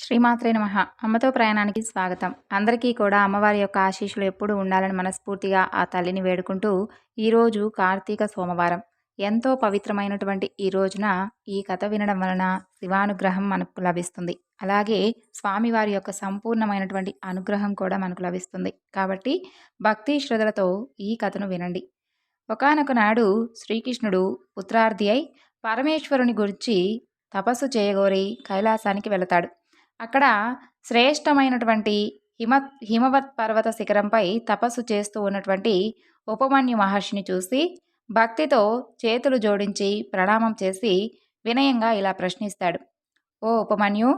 శ్రీమాత్రే నమః. అమ్మతో ప్రయాణానికి స్వాగతం. అందరికీ కూడా అమ్మవారి యొక్క ఆశీస్సులు ఎప్పుడూ ఉండాలని మనస్ఫూర్తిగా ఆ తల్లిని వేడుకుంటూ, ఈరోజు కార్తీక సోమవారం. ఎంతో పవిత్రమైనటువంటి ఈ రోజున ఈ కథ వినడం వలన శివానుగ్రహం మనకు లభిస్తుంది. అలాగే స్వామివారి యొక్క సంపూర్ణమైనటువంటి అనుగ్రహం కూడా మనకు లభిస్తుంది. కాబట్టి భక్తి శ్రద్ధలతో ఈ కథను వినండి. ఒకానొక నాడు శ్రీకృష్ణుడు పుత్రార్థి అయి పరమేశ్వరుని గురించి తపస్సు చేయగోరి కైలాసానికి వెళతాడు. అక్కడ శ్రేష్టమైనటువంటి హిమవత్ పర్వత శిఖరంపై తపస్సు చేస్తూ ఉన్నటువంటి ఉపమన్యు మహర్షిని చూసి భక్తితో చేతులు జోడించి ప్రణామం చేసి వినయంగా ఇలా ప్రశ్నిస్తాడు. ఓ ఉపమన్యు,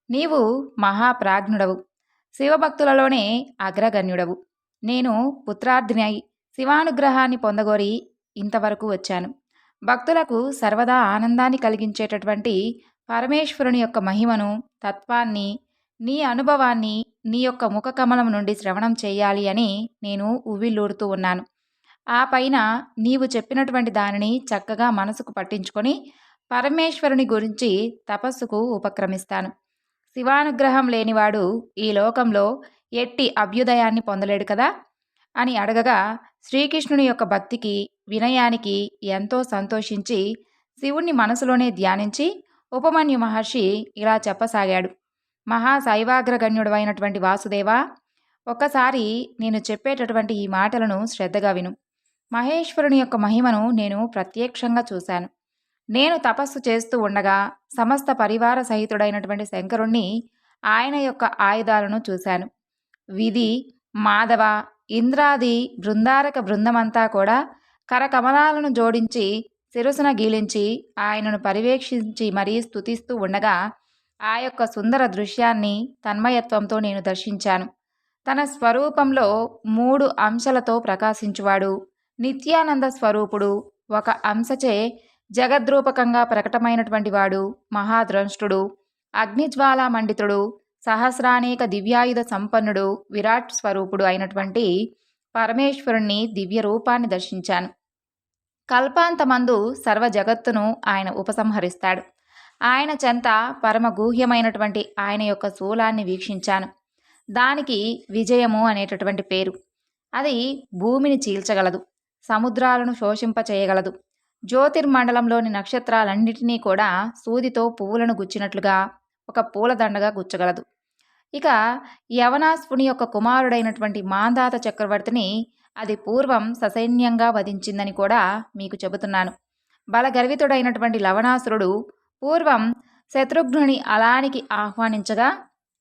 నీవు మహాప్రాజ్ఞుడవు, శివభక్తులలోనే అగ్రగణ్యుడవు. నేను పుత్రార్థిని అయి శివానుగ్రహాన్ని పొందగోరి ఇంతవరకు వచ్చాను. భక్తులకు సర్వదా ఆనందాన్ని కలిగించేటటువంటి పరమేశ్వరుని యొక్క మహిమను, తత్వాన్ని, నీ అనుభవాన్ని నీ యొక్క ముఖ కమలం నుండి శ్రవణం చేయాలి అని నేను ఉవ్విళ్ళూరుతూ ఉన్నాను. ఆ పైన నీవు చెప్పినటువంటి దానిని చక్కగా మనసుకు పట్టించుకొని పరమేశ్వరుని గురించి తపస్సుకు ఉపక్రమిస్తాను. శివానుగ్రహం లేనివాడు ఈ లోకంలో ఎట్టి అభ్యుదయాన్ని పొందలేడు కదా అని అడగగా, శ్రీకృష్ణుని యొక్క భక్తికి, వినయానికి ఎంతో సంతోషించి శివుణ్ణి మనసులోనే ధ్యానించి ఉపమన్యు మహర్షి ఇలా చెప్పసాగాడు. మహాశైవాగ్రగణ్యుడైనటువంటి వాసుదేవా, ఒక్కసారి నేను చెప్పేటటువంటి ఈ మాటలను శ్రద్ధగా విను. మహేశ్వరుని యొక్క మహిమను నేను ప్రత్యక్షంగా చూశాను. నేను తపస్సు చేస్తూ ఉండగా సమస్త పరివార సహితుడైనటువంటి శంకరుణ్ణి, ఆయన యొక్క ఆయుధాలను చూశాను. విధి, మాధవ, ఇంద్రాది బృందారక బృందమంతా కూడా కరకమలాలను జోడించి శిరసున గీలించి ఆయనను పర్యవేక్షించి మరీ స్తుతిస్తూ ఉండగా ఆ యొక్క సుందర దృశ్యాన్ని తన్మయత్వంతో నేను దర్శించాను. తన స్వరూపంలో 3 అంశలతో ప్రకాశించువాడు, నిత్యానంద స్వరూపుడు, ఒక అంశచే జగద్రూపకంగా ప్రకటమైనటువంటి వాడు, మహాద్రంష్టుడు, అగ్నిజ్వాలా మండితుడు, సహస్రానేక దివ్యాయుధ సంపన్నుడు, విరాట్ స్వరూపుడు అయినటువంటి పరమేశ్వరుణ్ణి దివ్య రూపాన్ని దర్శించాను. కల్పాంతమందు సర్వ జగత్తును ఆయన ఉపసంహరిస్తాడు. ఆయన చెంత పరమ గూహ్యమైనటువంటి ఆయన యొక్క శూలాన్ని వీక్షించాను. దానికి విజయము అనేటటువంటి పేరు. అది భూమిని చీల్చగలదు, సముద్రాలను శోషింపచేయగలదు, జ్యోతిర్మండలంలోని నక్షత్రాలన్నిటినీ కూడా సూదితో పువ్వులను గుచ్చినట్లుగా ఒక పూలదండగా గుచ్చగలదు. ఇక యవనాస్పుని యొక్క కుమారుడైనటువంటి మాంధాత చక్రవర్తిని అది పూర్వం ససైన్యంగా వధించిందని కూడా మీకు చెబుతున్నాను. బలగర్వితుడైనటువంటి లవణాసురుడు పూర్వం శత్రుఘ్నుని అలానికి ఆహ్వానించగా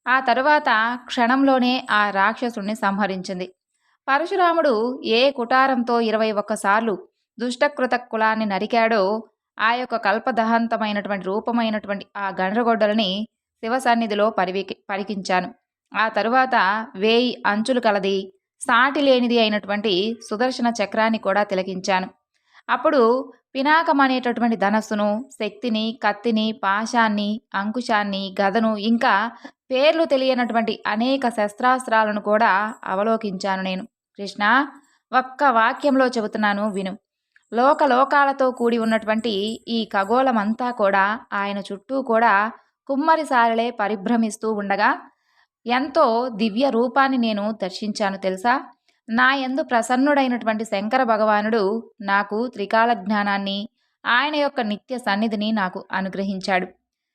ఆ తరువాత క్షణంలోనే ఆ రాక్షసుణ్ణి సంహరించింది. పరశురాముడు ఏ కుటారంతో 21 సార్లు దుష్టకృత కులాన్ని నరికాడో ఆ యొక్క కల్పదహంతమైనటువంటి రూపమైనటువంటి ఆ గండ్రగొడ్డలని శివసన్నిధిలో పరికించాను. ఆ తరువాత 1000 అంచులు కలది, సాటి లేనిది అయినటువంటి సుదర్శన చక్రాన్ని కూడా తిలకించాను. అప్పుడు పినాకం అనేటటువంటి ధనస్సును, శక్తిని, కత్తిని, పాశాన్ని, అంకుశాన్ని, గదను, ఇంకా పేర్లు తెలియనటువంటి అనేక శస్త్రాస్త్రాలను కూడా అవలోకించాను నేను. కృష్ణ, ఒక్క వాక్యంలో చెబుతున్నాను విను. లోకాలతో కూడి ఉన్నటువంటి ఈ ఖగోళమంతా కూడా ఆయన చుట్టూ కూడా కుమ్మరిసారలే పరిభ్రమిస్తూ ఉండగా ఎంతో దివ్య రూపాన్ని నేను దర్శించాను తెలుసా. నా యందు ప్రసన్నుడైనటువంటి శంకర భగవానుడు నాకు త్రికాల జ్ఞానాన్ని, ఆయన యొక్క నిత్య సన్నిధిని నాకు అనుగ్రహించాడు.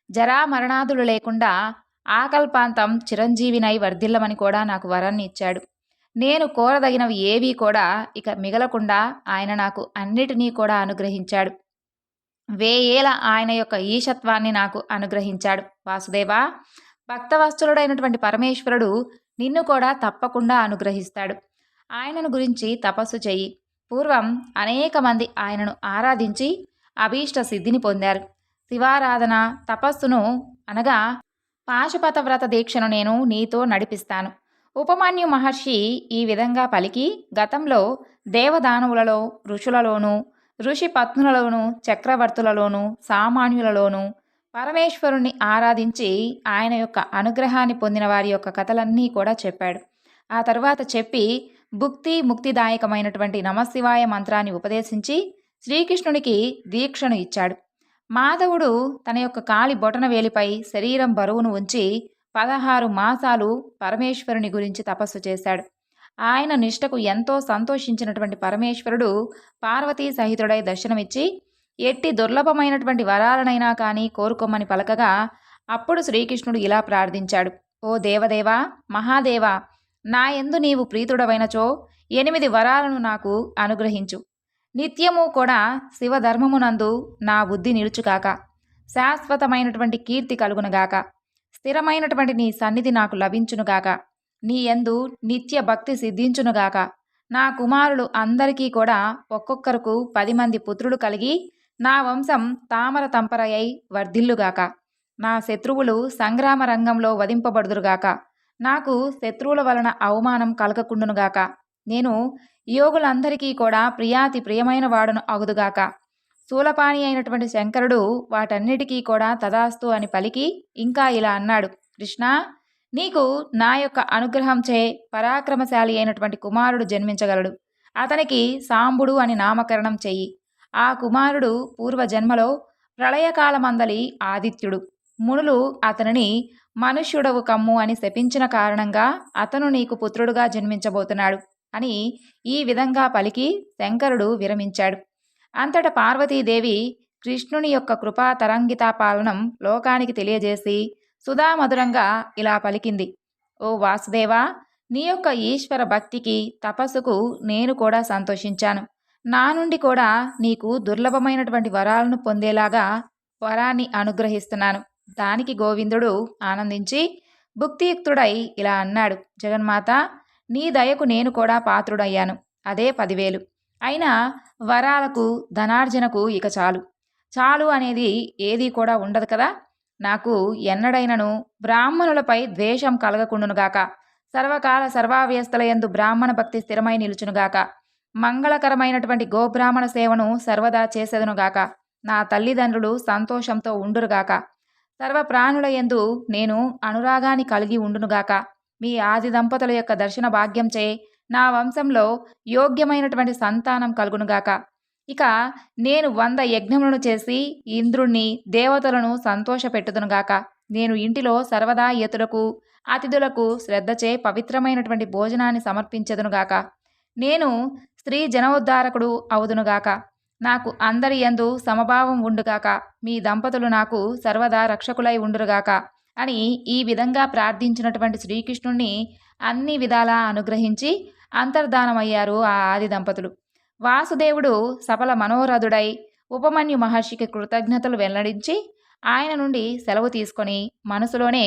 జరా మరణాదులు లేకుండా ఆకల్పాంతం చిరంజీవినై వర్ధిల్లమని కూడా నాకు వరాన్ని ఇచ్చాడు. నేను కోరదగినవి ఏవీ కూడా ఇక మిగలకుండా ఆయన నాకు అన్నిటినీ కూడా అనుగ్రహించాడు. 1000 ఏళ్ల ఆయన యొక్క ఈశత్వాన్ని నాకు అనుగ్రహించాడు. వాసుదేవా, భక్తవత్సలుడైనటువంటి పరమేశ్వరుడు నిన్ను కూడా తప్పకుండా అనుగ్రహిస్తాడు. ఆయనను గురించి తపస్సు చెయ్యి. పూర్వం అనేక మంది ఆయనను ఆరాధించి అభీష్ట సిద్ధిని పొందారు. శివారాధన తపస్సును అనగా పాశుపత వ్రత దీక్షను నేను నీతో నడిపిస్తాను. ఉపమన్యు మహర్షి ఈ విధంగా పలికి గతంలో దేవదానవులలో, ఋషులలోనూ, ఋషి పత్నులలోనూ, చక్రవర్తులలోనూ, సామాన్యులలోనూ పరమేశ్వరుణ్ణి ఆరాధించి ఆయన యొక్క అనుగ్రహాన్ని పొందిన వారి యొక్క కథలన్నీ కూడా చెప్పాడు. ఆ తరువాత చెప్పి భుక్తి ముక్తిదాయకమైనటువంటి నమశివాయ మంత్రాన్ని ఉపదేశించి శ్రీకృష్ణునికి దీక్షను ఇచ్చాడు. మాధవుడు తన యొక్క కాలి బొటన వేలిపై శరీరం బరువును ఉంచి 16 మాసాలు పరమేశ్వరుని గురించి తపస్సు చేశాడు. ఆయన నిష్టకు ఎంతో సంతోషించినటువంటి పరమేశ్వరుడు పార్వతీ సహితుడై దర్శనమిచ్చి ఎట్టి దుర్లభమైనటువంటి వరాలనైనా కానీ కోరుకోమని పలకగా అప్పుడు శ్రీకృష్ణుడు ఇలా ప్రార్థించాడు. ఓ దేవదేవా, మహాదేవా, నా యందు నీవు ప్రీతుడవైనచో 8 వరాలను నాకు అనుగ్రహించు. నిత్యము కూడా శివధర్మమునందు నా బుద్ధి నిలుచుగాక. శాశ్వతమైనటువంటి కీర్తి కలుగునుగాక. స్థిరమైనటువంటి నీ సన్నిధి నాకు లభించునుగాక. నీ యందు నిత్య భక్తి సిద్ధించునుగాక. నా కుమారులు అందరికీ కూడా ఒక్కొక్కరకు 10 మంది పుత్రులు కలిగి నా వంశం తామర తంపరయై వర్ధిల్లుగాక. నా శత్రువులు సంగ్రామ రంగంలో వధింపబడుదురుగాక. నాకు శత్రువుల వలన అవమానం కలగకుండునుగాక. నేను యోగులందరికీ కూడా ప్రియాతి ప్రియమైన వాడును అగుదుగాక. శూలపాణి అయినటువంటి శంకరుడు వాటన్నిటికీ కూడా తదాస్తు అని పలికి ఇంకా ఇలా అన్నాడు. కృష్ణ, నీకు నా యొక్క అనుగ్రహంచే పరాక్రమశాలి అయినటువంటి కుమారుడు జన్మించగలడు. అతనికి సాంబుడు అని నామకరణం చెయ్యి. ఆ కుమారుడు పూర్వజన్మలో ప్రళయకాలమందలి ఆదిత్యుడు. మునులు అతనిని మనుష్యుడవు కమ్ము అని శపించిన కారణంగా అతను నీకు పుత్రుడుగా జన్మించబోతున్నాడు అని ఈ విధంగా పలికి శంకరుడు విరమించాడు. అంతటా పార్వతీదేవి కృష్ణుని యొక్క కృపా తరంగితాపాలనం లోకానికి తెలియజేసి సుధామధురంగా ఇలా పలికింది. ఓ వాసుదేవా, నీ యొక్క ఈశ్వర భక్తికి తపస్సుకు నేను కూడా సంతోషించాను. నా నుండి కూడా నీకు దుర్లభమైనటువంటి వరాలను పొందేలాగా వరాన్ని అనుగ్రహిస్తున్నాను. దానికి గోవిందుడు ఆనందించి భుక్తియుక్తుడై ఇలా అన్నాడు. జగన్మాత, నీ దయకు నేను కూడా పాత్రుడయ్యాను. అదే 10,000. అయినా వరాలకు ధనార్జనకు ఇక చాలు. చాలు అనేది ఏదీ కూడా ఉండదు కదా. నాకు ఎన్నడైనను బ్రాహ్మణులపై ద్వేషం కలగకుండునుగాక. సర్వకాల సర్వావ్యస్తలయందు బ్రాహ్మణ భక్తి స్థిరమై నిలుచునుగాక. మంగళకరమైనటువంటి గోబ్రాహ్మణ సేవను సర్వదా చేసేదనుగాక. నా తల్లిదండ్రులు సంతోషంతో ఉండురుగాక. సర్వ ప్రాణుల యందు నేను అనురాగాన్ని కలిగి ఉండునుగాక. మీ ఆది దంపతుల యొక్క దర్శన భాగ్యంచే నా వంశంలో యోగ్యమైనటువంటి సంతానం కలుగునుగాక. ఇక నేను 100 యజ్ఞములను చేసి ఇంద్రుణ్ణి దేవతలను సంతోషపెట్టుదునుగాక. నేను ఇంటిలో సర్వదా యతులకు అతిథులకు శ్రద్ధచే పవిత్రమైనటువంటి భోజనాన్ని సమర్పించెదనుగాక. నేను స్త్రీ జనోద్ధారకుడు అవుదునుగాక. నాకు అందరి యందు సమభావం ఉండుగాక. మీ దంపతులు నాకు సర్వదా రక్షకులై ఉండురుగాక అని ఈ విధంగా ప్రార్థించినటువంటి శ్రీకృష్ణుణ్ణి అన్ని విధాలా అనుగ్రహించి అంతర్ధానమయ్యారు ఆ ఆది దంపతులు. వాసుదేవుడు సఫల మనోరథుడై ఉపమన్యు మహర్షికి కృతజ్ఞతలు వెల్లడించి ఆయన నుండి సెలవు తీసుకొని మనసులోనే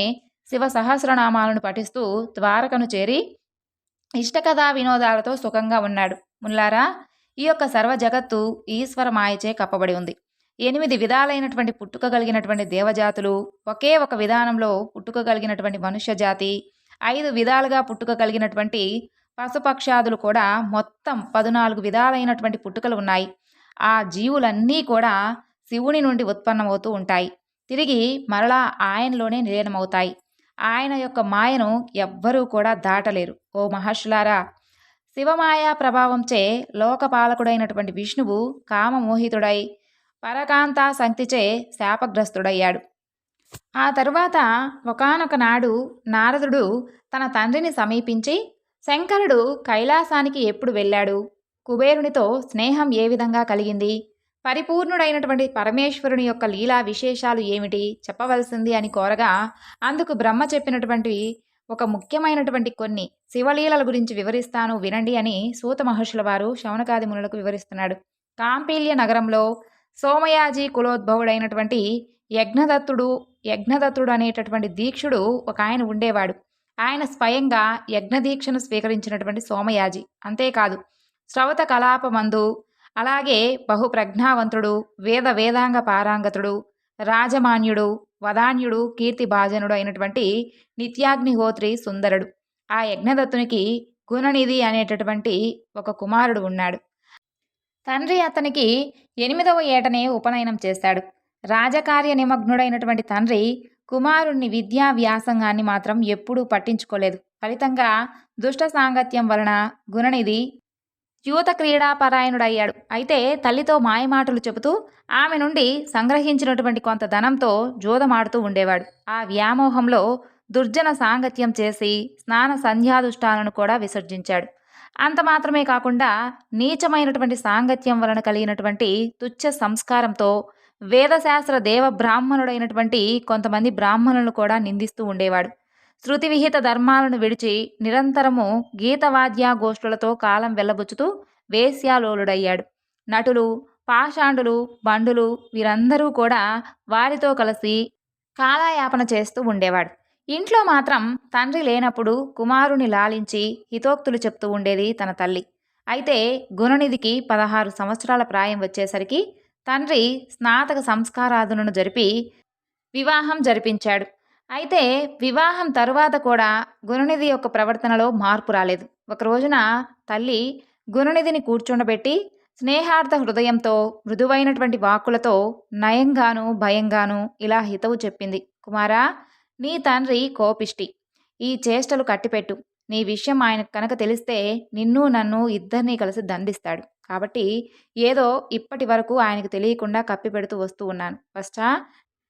శివ సహస్రనామాలను పఠిస్తూ ద్వారకను చేరి ఇష్టకథా వినోదాలతో సుఖంగా ఉన్నాడు. ముల్లారా, ఈ యొక్క సర్వ జగత్తు ఈశ్వర మాయచే కప్పబడి ఉంది. 8 విధాలైనటువంటి పుట్టుక కలిగినటువంటి దేవజాతులు, ఒకే ఒక విధానంలో పుట్టుక కలిగినటువంటి మనుష్య జాతి, 5 విధాలుగా పుట్టుక కలిగినటువంటి పశుపక్షాదులు కూడా మొత్తం 14 విధాలైనటువంటి పుట్టుకలు ఉన్నాయి. ఆ జీవులన్నీ కూడా శివుని నుండి ఉత్పన్నమవుతూ ఉంటాయి. తిరిగి మరలా ఆయనలోనే నిలీనమవుతాయి. ఆయన యొక్క మాయను ఎవ్వరూ కూడా దాటలేరు. ఓ మహర్షులారా, శివమాయా ప్రభావంచే లోకపాలకుడైనటువంటి విష్ణువు కామమోహితుడై పరకాంతా సంక్తిచే శాపగ్రస్తుడయ్యాడు. ఆ తరువాత ఒకానొక నాడు నారదుడు తన తండ్రిని సమీపించి, శంకరుడు కైలాసానికి ఎప్పుడు వెళ్ళాడు? కుబేరునితో స్నేహం ఏ విధంగా కలిగింది? పరిపూర్ణుడైనటువంటి పరమేశ్వరుని యొక్క లీలా విశేషాలు ఏమిటి చెప్పవలసింది అని కోరగా, అందుకు బ్రహ్మ చెప్పినటువంటి ఒక ముఖ్యమైనటువంటి కొన్ని శివలీలల గురించి వివరిస్తాను వినండి అని సూత మహర్షుల వారు శౌనకాది మునులకు వివరిస్తున్నాడు. కాంపిల్య నగరంలో సోమయాజీ కులోద్భవుడైనటువంటి యజ్ఞదత్తుడు అనేటటువంటి దీక్షుడు ఒక ఆయన ఉండేవాడు. ఆయన స్వయంగా యజ్ఞదీక్షను స్వీకరించినటువంటి సోమయాజి. అంతేకాదు, శ్రవత కలాపమందు అలాగే బహుప్రజ్ఞావంతుడు, వేదాంగ పారాంగతుడు, రాజమాన్యుడు, వదాన్యుడు, కీర్తిభాజనుడు అయినటువంటి నిత్యాగ్నిహోత్రి సుందరుడు. ఆ యజ్ఞదత్తునికి గుణనిధి అనేటటువంటి ఒక కుమారుడు ఉన్నాడు. తండ్రి అతనికి 8వ ఏటనే ఉపనయనం చేశాడు. రాజకార్య నిమగ్నుడైనటువంటి తండ్రి కుమారుణ్ణి విద్యా వ్యాసంగాన్ని మాత్రం ఎప్పుడూ పట్టించుకోలేదు. ఫలితంగా దుష్ట సాంగత్యం వలన గుణనిధి యూత క్రీడాపరాయణుడయ్యాడు. అయితే తల్లితో మాయమాటలు చెబుతూ ఆమె నుండి సంగ్రహించినటువంటి కొంత ధనంతో జూదమాడుతూ ఉండేవాడు. ఆ వ్యామోహంలో దుర్జన సాంగత్యం చేసి స్నాన సంధ్యాదుష్టాలను కూడా విసర్జించాడు. అంత మాత్రమే కాకుండా నీచమైనటువంటి సాంగత్యం వలన కలిగినటువంటి తుచ్చ సంస్కారంతో వేదశాస్త్ర దేవ బ్రాహ్మణుడైనటువంటి కొంతమంది బ్రాహ్మణులను కూడా నిందిస్తూ ఉండేవాడు. శృతి విహిత ధర్మాలను విడిచి నిరంతరము గీతవాద్యాగోష్ఠులతో కాలం వెళ్లబుచ్చుతూ వేశ్యాలోలుడయ్యాడు. నటులు, పాషాండులు, బండులు వీరందరూ కూడా వారితో కలిసి కాలయాపన చేస్తూ ఉండేవాడు. ఇంట్లో మాత్రం తండ్రి లేనప్పుడు కుమారుని లాలించి హితోక్తులు చెప్తూ ఉండేది తన తల్లి. అయితే గుణనిధికి 16 సంవత్సరాల ప్రాయం వచ్చేసరికి తండ్రి స్నాతక సంస్కారాదులను జరిపి వివాహం జరిపించాడు. అయితే వివాహం తరువాత కూడా గుణనిధి యొక్క ప్రవర్తనలో మార్పు రాలేదు. ఒక రోజున తల్లి గుణనిధిని కూర్చుండబెట్టి స్నేహార్థ హృదయంతో మృదువైనటువంటి వాక్కులతో నయంగాను భయంగాను ఇలా హితవు చెప్పింది. కుమారా, నీ తండ్రి కోపిష్టి. ఈ చేష్టలు కట్టిపెట్టు. నీ విషయం ఆయనకు కనుక తెలిస్తే నిన్ను నన్ను ఇద్దరినీ కలిసి దండిస్తాడు. కాబట్టి ఏదో ఇప్పటి వరకు ఆయనకు తెలియకుండా కప్పిపెడుతూ వస్తూ ఉన్నాను. ఫస్టా,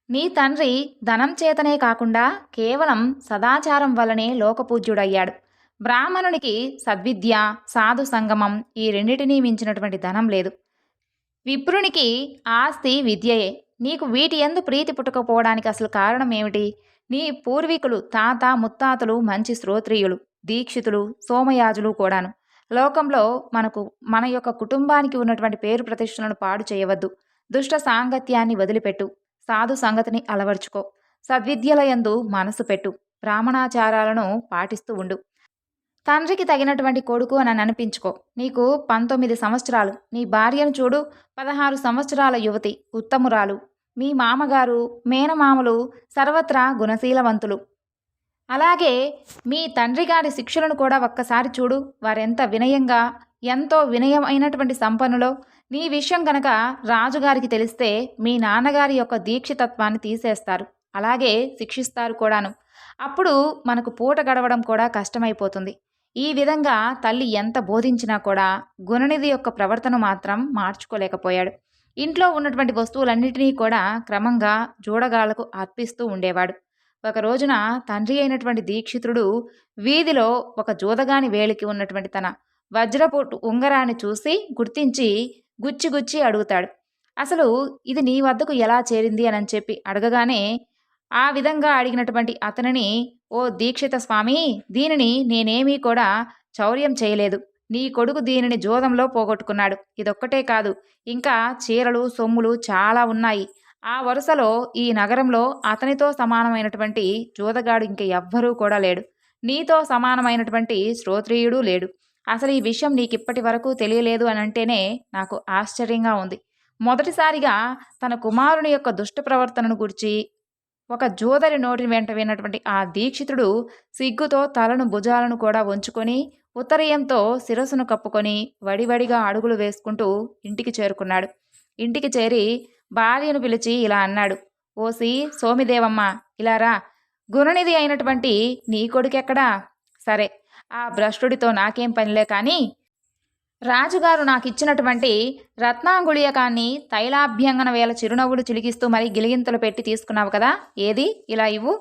నీ తండ్రి ధనం చేతనే కాకుండా కేవలం సదాచారం వల్లనే లోకపూజ్యుడయ్యాడు. బ్రాహ్మణునికి సద్విద్య, సాధు సంగమం ఈ రెండిటినీ మించినటువంటి ధనం లేదు. విప్రునికి ఆస్తి విద్యయే. నీకు వీటి యందు ప్రీతి పుట్టకపోవడానికి అసలు కారణం ఏమిటి? నీ పూర్వీకులు తాత ముత్తాతలు మంచి శ్రోత్రియులు, దీక్షితులు, సోమయాజులు కూడాను. లోకంలో మన యొక్క కుటుంబానికి ఉన్నటువంటి పేరు ప్రతిష్టలను పాడు చేయవద్దు. దుష్ట సాంగత్యాన్ని వదిలిపెట్టు. సాధు సంగతిని అలవర్చుకో. సద్విద్యలయందు మనసు పెట్టు. బ్రాహ్మణాచారాలను పాటిస్తూ ఉండు. తండ్రికి తగినటువంటి కొడుకు అని అనిపించుకో. నీకు 19 సంవత్సరాలు. నీ భార్యను చూడు, 16 సంవత్సరాల యువతి, ఉత్తమురాలు. మీ మామగారు, మేనమామలు సర్వత్రా గుణశీలవంతులు. అలాగే మీ తండ్రి గారి శిక్షలను కూడా ఒక్కసారి చూడు. వారెంత వినయంగా, ఎంతో వినయమైనటువంటి సంపన్నులో. నీ విషయం గనక రాజుగారికి తెలిస్తే మీ నాన్నగారి యొక్క దీక్షితత్వాన్ని తీసేస్తారు, అలాగే శిక్షిస్తారు కూడాను. అప్పుడు మనకు పూట గడవడం కూడా కష్టమైపోతుంది. ఈ విధంగా తల్లి ఎంత బోధించినా కూడా గుణనిధి యొక్క ప్రవర్తన మాత్రం మార్చుకోలేకపోయాడు. ఇంట్లో ఉన్నటువంటి వస్తువులన్నిటినీ కూడా క్రమంగా జూడగాళ్లకు అర్పిస్తూ ఉండేవాడు. ఒక రోజున తండ్రి అయినటువంటి దీక్షితుడు వీధిలో ఒక జూదగాని వేలికి ఉన్నటువంటి తన వజ్రపు ఉంగరాన్ని చూసి గుర్తించి గుచ్చి అడుగుతాడు. అసలు ఇది నీ వద్దకు ఎలా చేరింది అని చెప్పి అడగగానే ఆ విధంగా అడిగినటువంటి అతనిని, ఓ దీక్షిత స్వామి, దీనిని నేనేమీ కూడా చౌర్యం చేయలేదు. నీ కొడుకు దీనిని జూదంలో పోగొట్టుకున్నాడు. ఇదొక్కటే కాదు, ఇంకా చీరలు, సొమ్ములు చాలా ఉన్నాయి. ఆ వరుసలో ఈ నగరంలో అతనితో సమానమైనటువంటి జూదగాడు ఇంక ఎవ్వరూ కూడా లేడు. నీతో సమానమైనటువంటి శ్రోత్రియుడు లేడు. అసలు ఈ విషయం నీకిప్పటి వరకు తెలియలేదు అని అంటేనే నాకు ఆశ్చర్యంగా ఉంది. మొదటిసారిగా తన కుమారుని యొక్క దుష్ట ప్రవర్తనను గురించి ఒక జోదరి నోటి వెంట విన్నటువంటి ఆ దీక్షితుడు సిగ్గుతో తలను భుజాలను కూడా వంచుకొని ఉత్తరీయంతో శిరస్సును కప్పుకొని వడివడిగా అడుగులు వేసుకుంటూ ఇంటికి చేరుకున్నాడు. ఇంటికి చేరి భార్యను పిలిచి ఇలా అన్నాడు. ఓసి సోమిదేవమ్మ, ఇలా రా. గుణనిధి అయినటువంటి నీ కొడుకెక్కడా? సరే, ఆ భ్రష్టుడితో నాకేం పనిలే, కానీ రాజుగారు నాకు ఇచ్చినటువంటి రత్నాంగుళీయకాన్ని తైలాభ్యంగన వేల చిరునవ్వులు చిలికిస్తూ మరీ గిలిగింతలు పెట్టి తీసుకున్నావు కదా, ఏది ఇలా ఇవ్వు.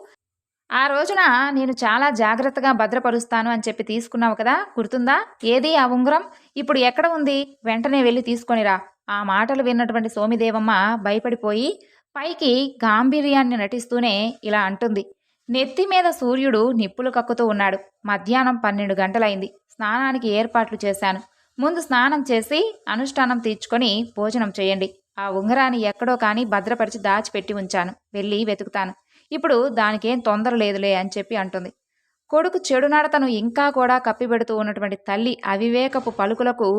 ఆ రోజున నేను చాలా జాగ్రత్తగా భద్రపరుస్తాను అని చెప్పి తీసుకున్నావు కదా, గుర్తుందా? ఏది ఆ ఉంగరం? ఇప్పుడు ఎక్కడ ఉంది? వెంటనే వెళ్ళి తీసుకొనిరా. ఆ మాటలు విన్నటువంటి సోమిదేవమ్మ భయపడిపోయి పైకి గాంభీర్యాన్ని నటిస్తూనే ఇలా అంటుంది. నెత్తి మీద సూర్యుడు నిప్పులు కక్కుతూ ఉన్నాడు. మధ్యాహ్నం 12 గంటలైంది. స్నానానికి ఏర్పాట్లు చేశాను. ముందు స్నానం చేసి అనుష్ఠానం తీర్చుకొని భోజనం చేయండి. ఆ ఉంగరాన్ని ఎక్కడో కానీ భద్రపరిచి దాచిపెట్టి ఉంచాను. వెళ్ళి వెతుకుతాను. ఇప్పుడు దానికేం తొందర లేదులే అని చెప్పి అంటుంది. కొడుకు చెడు నడతను ఇంకా కూడా కప్పిపెడుతూ ఉన్నటువంటి తల్లి అవివేకపు పలుకులకు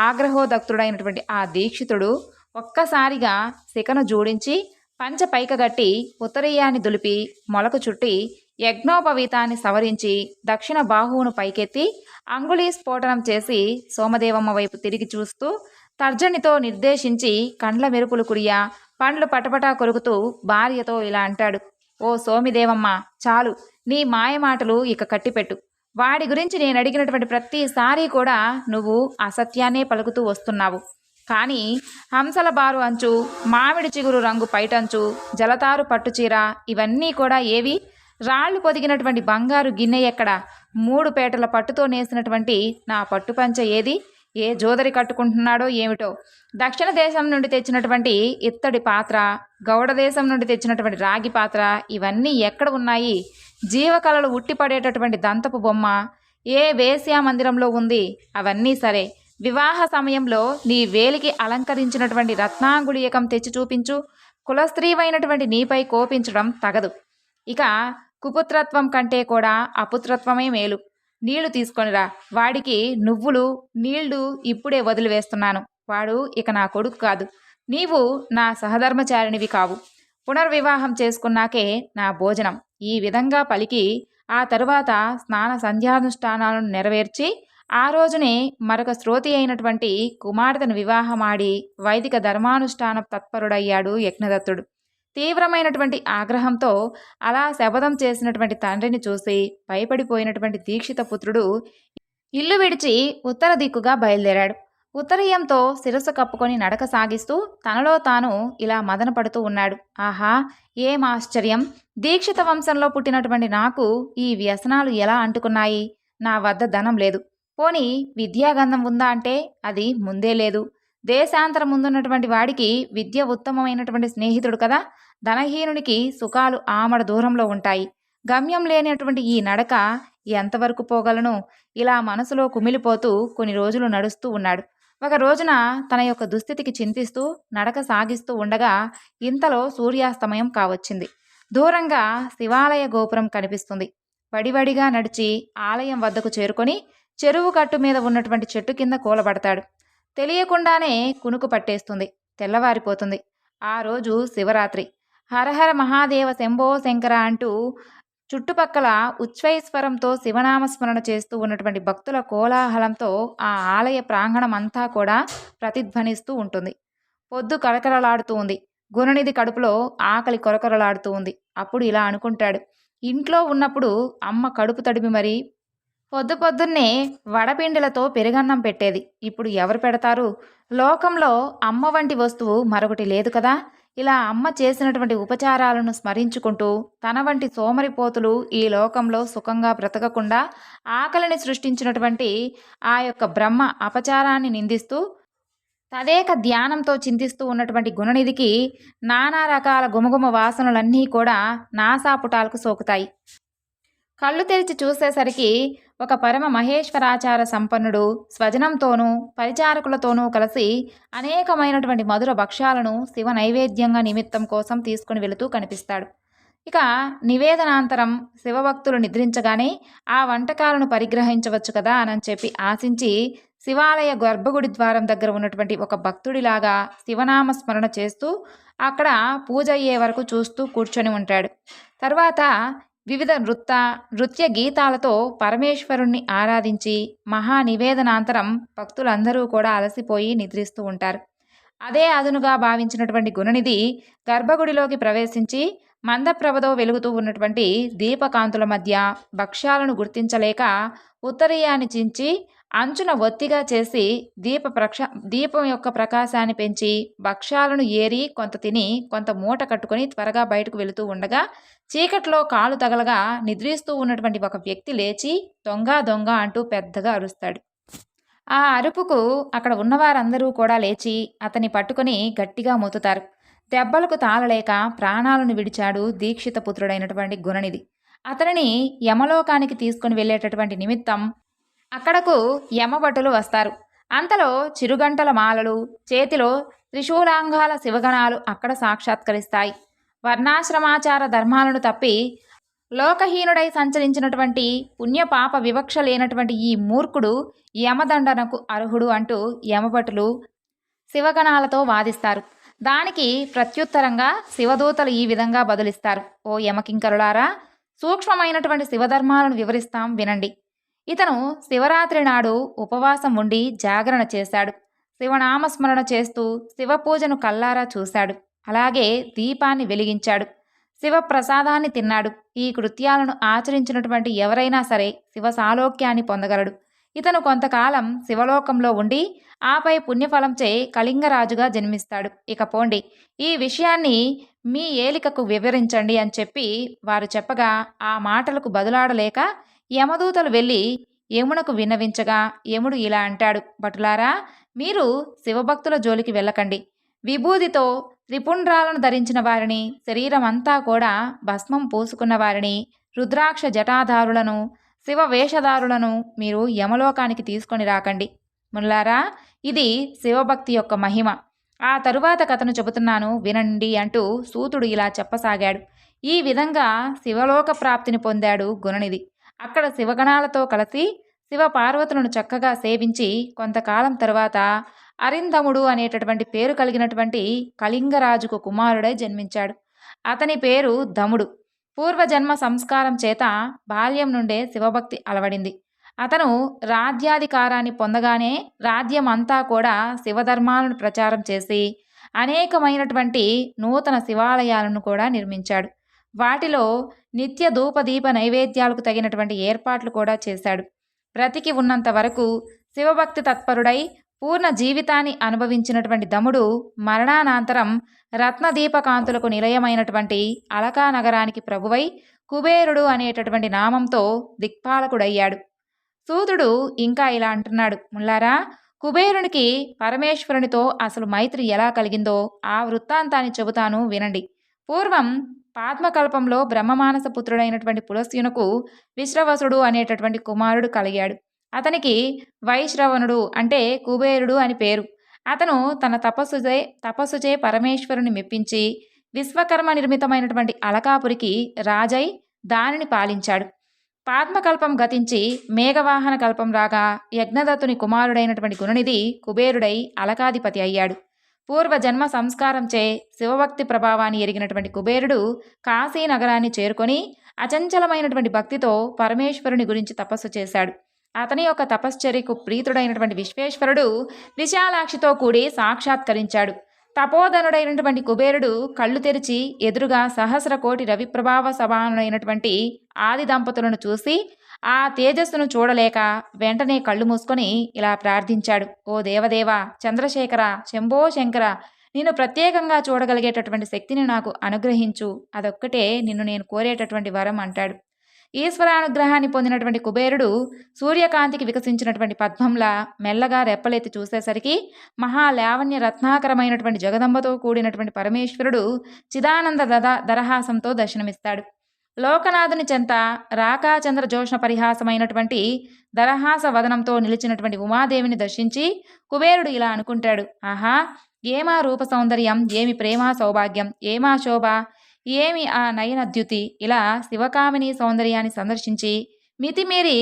ఆగ్రహోదక్తుడైనటువంటి ఆ దీక్షితుడు ఒక్కసారిగా శిఖను జోడించి పంచ పైకగట్టి ఉత్తరీయాన్ని దులిపి మొలకు చుట్టి యజ్ఞోపవీతాన్ని సవరించి దక్షిణ బాహువును పైకెత్తి అంగుళీ స్ఫోటనం చేసి సోమదేవమ్మ వైపు తిరిగి చూస్తూ తర్జనితో నిర్దేశించి కండ్ల మెరుపులు కురియా పండ్లు పటపటా కొరుకుతూ భార్యతో ఇలా అంటాడు. ఓ సోమిదేవమ్మ, చాలు, నీ మాయమాటలు ఇక కట్టిపెట్టు. వాడి గురించి నేను అడిగినటువంటి ప్రతిసారి కూడా నువ్వు అసత్యాన్నే పలుకుతూ వస్తున్నావు. కానీ హంసల బారు అంచు, మామిడి చిగురు రంగు పైటంచు, జలతారు పట్టుచీర ఇవన్నీ కూడా ఏవి? రాళ్ళు పొదిగినటువంటి బంగారు గిన్నె ఎక్కడ? 3 పేటల పట్టుతో నేసినటువంటి నా పట్టుపంచ ఏది? ఏ జోదరి కట్టుకుంటున్నాడో ఏమిటో? దక్షిణ దేశం నుండి తెచ్చినటువంటి ఇత్తడి పాత్ర, గౌడ దేశం నుండి తెచ్చినటువంటి రాగి పాత్ర ఇవన్నీ ఎక్కడ ఉన్నాయి? జీవకళలు ఉట్టిపడేటటువంటి దంతపు బొమ్మ ఏ వేశ్యా మందిరంలో ఉంది? అవన్నీ సరే, వివాహ సమయంలో నీ వేలికి అలంకరించినటువంటి రత్నాంగుళీయకం తెచ్చి చూపించు. కులస్త్రీవైనటువంటి నీపై కోపించడం తగదు. ఇక కుపుత్రత్వం కంటే కూడా అపుత్రత్వమే మేలు. నీళ్లు తీసుకొనిరా. వాడికి నువ్వులు నీళ్లు ఇప్పుడే వదిలివేస్తున్నాను. వాడు ఇక నా కొడుకు కాదు. నీవు నా సహధర్మచారిణివి కావు. పునర్వివాహం చేసుకున్నాకే నా భోజనం. ఈ విధంగా పలికి ఆ తరువాత స్నాన సంధ్యానుష్ఠానాలను నెరవేర్చి ఆ రోజునే మరొక శ్రోతి అయినటువంటి కుమార్తెను వివాహమాడి వైదిక ధర్మానుష్ఠాన తత్పరుడయ్యాడు యజ్ఞదత్తుడు. తీవ్రమైనటువంటి ఆగ్రహంతో అలా శపథం చేసినటువంటి తండ్రిని చూసి భయపడిపోయినటువంటి దీక్షిత పుత్రుడు ఇల్లు విడిచి ఉత్తర దిక్కుగా బయలుదేరాడు. ఉత్తరీయంతో శిరస్సు కప్పుకొని నడక సాగిస్తూ తనలో తాను ఇలా మదన పడుతూ ఉన్నాడు. ఆహా, ఏం ఆశ్చర్యం! దీక్షిత వంశంలో పుట్టినటువంటి నాకు ఈ వ్యసనాలు ఎలా అంటుకున్నాయి? నా వద్ద ధనం లేదు. పోనీ విద్యాగంధం ఉందా అంటే అది ముందే లేదు. దేశాంతరం ముందున్నటువంటి వాడికి విద్య ఉత్తమమైనటువంటి స్నేహితుడు కదా. ధనహీనునికి సుఖాలు ఆమడ దూరంలో ఉంటాయి. గమ్యం లేనటువంటి ఈ నడక ఎంతవరకు పోగలను? ఇలా మనసులో కుమిలిపోతూ కొన్ని రోజులు నడుస్తూ ఉన్నాడు. ఒక రోజున తన యొక్క దుస్థితికి చింతిస్తూ నడక సాగిస్తూ ఉండగా ఇంతలో సూర్యాస్తమయం కావచ్చింది. దూరంగా శివాలయ గోపురం కనిపిస్తుంది. వడివడిగా నడిచి ఆలయం వద్దకు చేరుకొని చెరువు కట్టు మీద ఉన్నటువంటి చెట్టు కింద కూలబడతాడు. తెలియకుండానే కునుకు పట్టేస్తుంది. తెల్లవారిపోతుంది. ఆ రోజు శివరాత్రి. హరహర మహాదేవ శంభో శంకర అంటూ చుట్టుపక్కల ఉచ్ఛ్వైస్వరంతో శివనామస్మరణ చేస్తూ ఉన్నటువంటి భక్తుల కోలాహలంతో ఆ ఆలయ ప్రాంగణం అంతా కూడా ప్రతిధ్వనిస్తూ ఉంటుంది. పొద్దు కలకలలాడుతూ ఉంది. గుణనిధి కడుపులో ఆకలి కొరకొరలాడుతూ ఉంది. అప్పుడు ఇలా అనుకుంటాడు. ఇంట్లో ఉన్నప్పుడు అమ్మ కడుపు తడిపి మరీ పొద్దున్నే వడపిండిలతో పెరుగన్నం పెట్టేది. ఇప్పుడు ఎవరు పెడతారు? లోకంలో అమ్మ వంటి వస్తువు మరొకటి లేదు కదా. ఇలా అమ్మ చేసినటువంటి ఉపచారాలను స్మరించుకుంటూ తన వంటి సోమరిపోతులు ఈ లోకంలో సుఖంగా బ్రతకకుండా ఆకలిని సృష్టించినటువంటి ఆ యొక్క బ్రహ్మ అపచారాన్ని నిందిస్తూ తదేక ధ్యానంతో చింతిస్తూ ఉన్నటువంటి గుణనిధికి నానా రకాల గుమగుమ వాసనలన్నీ కూడా నాసాపుటాలకు సోకుతాయి. కళ్ళు తెరిచి చూసేసరికి ఒక పరమ మహేశ్వరాచార సంపన్నుడు స్వజనంతోనూ పరిచారకులతోనూ కలిసి అనేకమైనటువంటి మధుర భక్ష్యాలను శివ నైవేద్యంగా నిమిత్తం కోసం తీసుకుని వెళుతూ కనిపిస్తాడు. ఇక నివేదనాంతరం శివభక్తులు నిద్రించగానే ఆ వంటకాలను పరిగ్రహించవచ్చు కదా అని చెప్పి ఆశించి శివాలయ గర్భగుడి ద్వారం దగ్గర ఉన్నటువంటి ఒక భక్తుడిలాగా శివనామస్మరణ చేస్తూ అక్కడ పూజ అయ్యే వరకు చూస్తూ కూర్చొని ఉంటాడు. తర్వాత వివిధ నృత్య గీతాలతో పరమేశ్వరుణ్ణి ఆరాధించి మహానివేదనాంతరం భక్తులందరూ కూడా అలసిపోయి నిద్రిస్తూ ఉంటారు. అదే అదునుగా భావించినటువంటి గుణనిధి గర్భగుడిలోకి ప్రవేశించి మందప్రభతో వెలుగుతూ ఉన్నటువంటి దీపకాంతుల మధ్య భక్ష్యాలను గుర్తించలేక ఉత్తరీయాన్ని చించి అంచున ఒత్తిగా చేసి దీపం యొక్క ప్రకాశాన్ని పెంచి భక్ష్యాలను ఏరి కొంత తిని కొంత మూట కట్టుకొని త్వరగా బయటకు వెళుతూ ఉండగా చీకట్లో కాలు తగలగా నిద్రిస్తూ ఉన్నటువంటి ఒక వ్యక్తి లేచి దొంగ దొంగ అంటూ పెద్దగా అరుస్తాడు. ఆ అరుపుకు అక్కడ ఉన్నవారందరూ కూడా లేచి అతన్ని పట్టుకొని గట్టిగా మొత్తుతారు. దెబ్బలకు తాళలేక ప్రాణాలను విడిచాడు దీక్షిత పుత్రుడైనటువంటి గుణనిధి. అతనిని యమలోకానికి తీసుకుని వెళ్ళేటటువంటి నిమిత్తం అక్కడకు యమభటులు వస్తారు. అంతలో చిరుగంటల మాలలు చేతిలో త్రిశూలాంగాల శివగణాలు అక్కడ సాక్షాత్కరిస్తాయి. వర్ణాశ్రమాచార ధర్మాలను తప్పి లోకహీనుడై సంచరించినటువంటి పుణ్యపాప వివక్ష లేనటువంటి ఈ మూర్ఖుడు యమదండనకు అర్హుడు అంటూ యమభటులు శివగణాలతో వాదిస్తారు. దానికి ప్రత్యుత్తరంగా శివదూతలు ఈ విధంగా బదులిస్తారు. ఓ యమకింకరులారా, సూక్ష్మమైనటువంటి శివధర్మాలను వివరిస్తాం వినండి. ఇతను శివరాత్రి నాడు ఉపవాసం ఉండి జాగరణ చేశాడు. శివనామస్మరణ చేస్తూ శివపూజను కల్లారా చూశాడు. అలాగే దీపాన్ని వెలిగించాడు. శివప్రసాదాన్ని తిన్నాడు. ఈ కృత్యాలను ఆచరించినటువంటి ఎవరైనా సరే శివ సాలోక్యాన్ని పొందగలడు. ఇతను కొంతకాలం శివలోకంలో ఉండి ఆపై పుణ్యఫలంచే కళింగరాజుగా జన్మిస్తాడు. ఇక పోండి, ఈ విషయాన్ని మీ ఏలికకు వివరించండి అని చెప్పి వారు చెప్పగా ఆ మాటలకు బదులాడలేక యమదూతలు వెళ్ళి యమునకు విన్నవించగా యముడు ఇలా అంటాడు, భటులారా, మీరు శివభక్తుల జోలికి వెళ్ళకండి. విభూదితో త్రిపుండ్రాలను ధరించిన వారిని, శరీరం అంతా కూడా భస్మం పూసుకున్న వారిని, రుద్రాక్ష జటాధారులను, శివ వేషధారులను మీరు యమలోకానికి తీసుకొని రాకండి. ముల్లారా, ఇది శివభక్తి యొక్క మహిమ. ఆ తరువాత కథను చెబుతున్నాను వినండి అంటూ సూతుడు ఇలా చెప్పసాగాడు. ఈ విధంగా శివలోక ప్రాప్తిని పొందాడు గుణనిధి. అక్కడ శివగణాలతో కలిసి శివ పార్వతులను చక్కగా సేవించి కొంతకాలం తరువాత అరిందముడు అనేటటువంటి పేరు కలిగినటువంటి కళింగరాజుకు కుమారుడై జన్మించాడు. అతని పేరు దముడు. పూర్వజన్మ సంస్కారం చేత బాల్యం నుండే శివభక్తి అలవడింది. అతను రాజ్యాధికారాన్ని పొందగానే రాజ్యం అంతా కూడా శివధర్మాలను ప్రచారం చేసి అనేకమైనటువంటి నూతన శివాలయాలను కూడా నిర్మించాడు. వాటిలో నిత్య ధూపదీప నైవేద్యాలకు తగినటువంటి ఏర్పాట్లు కూడా చేశాడు. బ్రతికి ఉన్నంత వరకు శివభక్తి తత్పరుడై పూర్ణ జీవితాన్ని అనుభవించినటువంటి దముడు మరణానంతరం రత్నదీపకాంతులకు నిలయమైనటువంటి అలకా నగరానికి ప్రభువై కుబేరుడు అనేటటువంటి నామంతో దిక్పాలకుడయ్యాడు. సూతుడు ఇంకా ఇలా అంటున్నాడు, ముల్లారా, కుబేరునికి పరమేశ్వరునితో అసలు మైత్రి ఎలా కలిగిందో ఆ వృత్తాంతాన్ని చెబుతాను వినండి. పూర్వం పాద్మకల్పంలో బ్రహ్మమానస పుత్రుడైనటువంటి పులస్త్యునకు విశ్రవసుడు అనేటటువంటి కుమారుడు కలిగాడు. అతనికి వైశ్రవణుడు అంటే కుబేరుడు అని పేరు. అతను తన తపస్సుచే పరమేశ్వరుని మెప్పించి విశ్వకర్మ నిర్మితమైనటువంటి అలకాపురికి రాజై దానిని పాలించాడు. పాద్మకల్పం గతించి మేఘవాహన కల్పం రాగా యజ్ఞదత్తుని కుమారుడైనటువంటి గుణనిధి కుబేరుడై అలకాధిపతి అయ్యాడు. పూర్వజన్మ సంస్కారంచే శివభక్తి ప్రభావాన్ని ఎరిగినటువంటి కుబేరుడు కాశీ నగరాన్ని చేరుకొని అచంచలమైనటువంటి భక్తితో పరమేశ్వరుని గురించి తపస్సు చేశాడు. అతని యొక్క తపశ్చర్యకు ప్రీతుడైనటువంటి విశ్వేశ్వరుడు విశాలాక్షితో కూడి సాక్షాత్కరించాడు. తపోధనుడైనటువంటి కుబేరుడు కళ్ళు తెరిచి ఎదురుగా సహస్ర కోటి రవిప్రభావ సమానుడైనటువంటి ఆది దంపతులను చూసి ఆ తేజస్సును చూడలేక వెంటనే కళ్ళు మూసుకొని ఇలా ప్రార్థించాడు, ఓ దేవదేవ, చంద్రశేఖర, శంభో శంకర, నిన్ను ప్రత్యేకంగా చూడగలిగేటటువంటి శక్తిని నాకు అనుగ్రహించు, అదొక్కటే నిన్ను నేను కోరేటటువంటి వరం అంటాడు. ఈశ్వరానుగ్రహాన్ని పొందినటువంటి కుబేరుడు సూర్యకాంతికి వికసించినటువంటి పద్మంలా మెల్లగా రెప్పలెత్తి చూసేసరికి మహాలావణ్య రత్నాకరమైనటువంటి జగదంబతో కూడినటువంటి పరమేశ్వరుడు చిదానంద దరహాసంతో దర్శనమిస్తాడు. లోకనాథుని చెంత రాకాచంద్ర జోష్ణ పరిహాసమైనటువంటి దరహాస వదనంతో నిలిచినటువంటి ఉమాదేవిని దర్శించి కుబేరుడు ఇలా అనుకుంటాడు, ఆహా, ఏమా రూప సౌందర్యం, ఏమి ప్రేమ సౌభాగ్యం, ఏమా శోభ, ఏమి ఆ నయనద్యుతి. ఇలా శివకామిని సౌందర్యాన్ని సందర్శించి మితిమీరి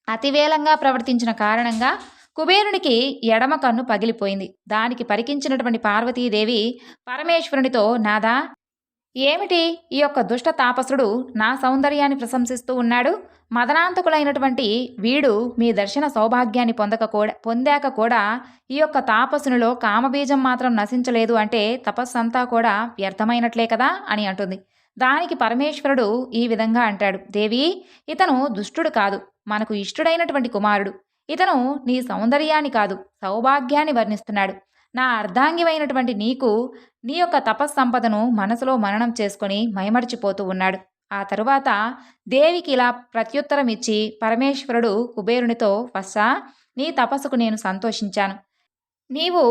అతివేలంగా ప్రవర్తించిన కారణంగా కుబేరునికి ఎడమ కన్ను పగిలిపోయింది. దానికి పరికించినటువంటి పార్వతీదేవి పరమేశ్వరునితో, నాదా, ఏమిటి ఈ యొక్క దుష్ట తాపసుడు నా సౌందర్యాన్ని ప్రశంసిస్తూ ఉన్నాడు? మదనాంతకులైనటువంటి వీడు మీ దర్శన సౌభాగ్యాన్ని పొందాక కూడా ఈ యొక్క తాపసునిలో కామబీజం మాత్రం నశించలేదు అంటే తపస్సంతా కూడా వ్యర్థమైనట్లే కదా అని అంటుంది. దానికి పరమేశ్వరుడు ఈ విధంగా అంటాడు, దేవి, ఇతను దుష్టుడు కాదు, మనకు ఇష్టుడైనటువంటి కుమారుడు. ఇతను నీ సౌందర్యాన్ని కాదు, సౌభాగ్యాన్ని వర్ణిస్తున్నాడు. నా అర్ధాంగివైనటువంటి నీకు నీ యొక్క తపస్సంపదను మనసులో మననం చేసుకొని మైమర్చిపోతూ ఉన్నాడు. ఆ తరువాత దేవికి ఇలా ప్రత్యుత్తరం ఇచ్చి పరమేశ్వరుడు కుబేరునితో, వత్సా, నీ తపస్సుకు నేను సంతోషించాను. నీవు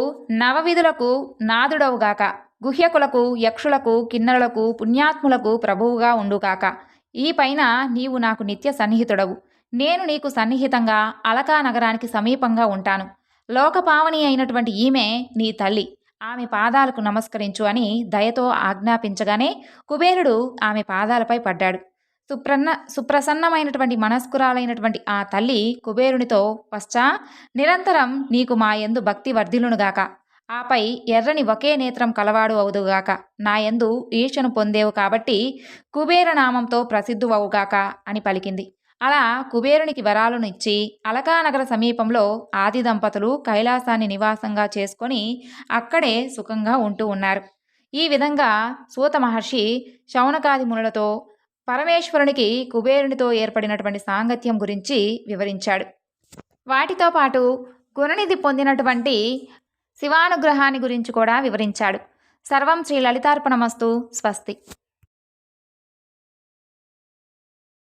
నవవిధులకు నాదుడవుగాక, గుహ్యకులకు, యక్షులకు, కిన్నరులకు, పుణ్యాత్ములకు ప్రభువుగా ఉండుగాక. ఈ పైన నీవు నాకు నిత్య సన్నిహితుడవు. నేను నీకు సన్నిహితంగా అలకా నగరానికి సమీపంగా ఉంటాను. లోకపావని అయినటువంటి ఈమె నీ తల్లి, ఆమె పాదాలకు నమస్కరించు అని దయతో ఆజ్ఞాపించగానే కుబేరుడు ఆమె పాదాలపై పడ్డాడు. సుప్రసన్నమైనటువంటి మనస్కురాలైనటువంటి ఆ తల్లి కుబేరునితో, పశ్చా, నిరంతరం నీకు మా యందు భక్తి వర్ధిల్లునుగాక. ఆపై ఎర్రని ఒకే నేత్రం కలవాడు అవుదుగాక. నా యందు ఈర్ష్యను పొందేవు కాబట్టి కుబేరనామంతో ప్రసిద్ధువవుగాక అని పలికింది. అలా కుబేరునికి వరాలను ఇచ్చి అలకానగర సమీపంలో ఆది దంపతులు కైలాసాన్ని నివాసంగా చేసుకొని అక్కడే సుఖంగా ఉంటూ ఉన్నారు. ఈ విధంగా సూత మహర్షి శౌనకాది మునులతో పరమేశ్వరునికి కుబేరునితో ఏర్పడినటువంటి సాంగత్యం గురించి వివరించాడు. వాటితో పాటు గుణనిధి పొందినటువంటి శివానుగ్రహాన్ని గురించి కూడా వివరించాడు. సర్వం శ్రీ లలితార్పణమస్తు. స్వస్తి.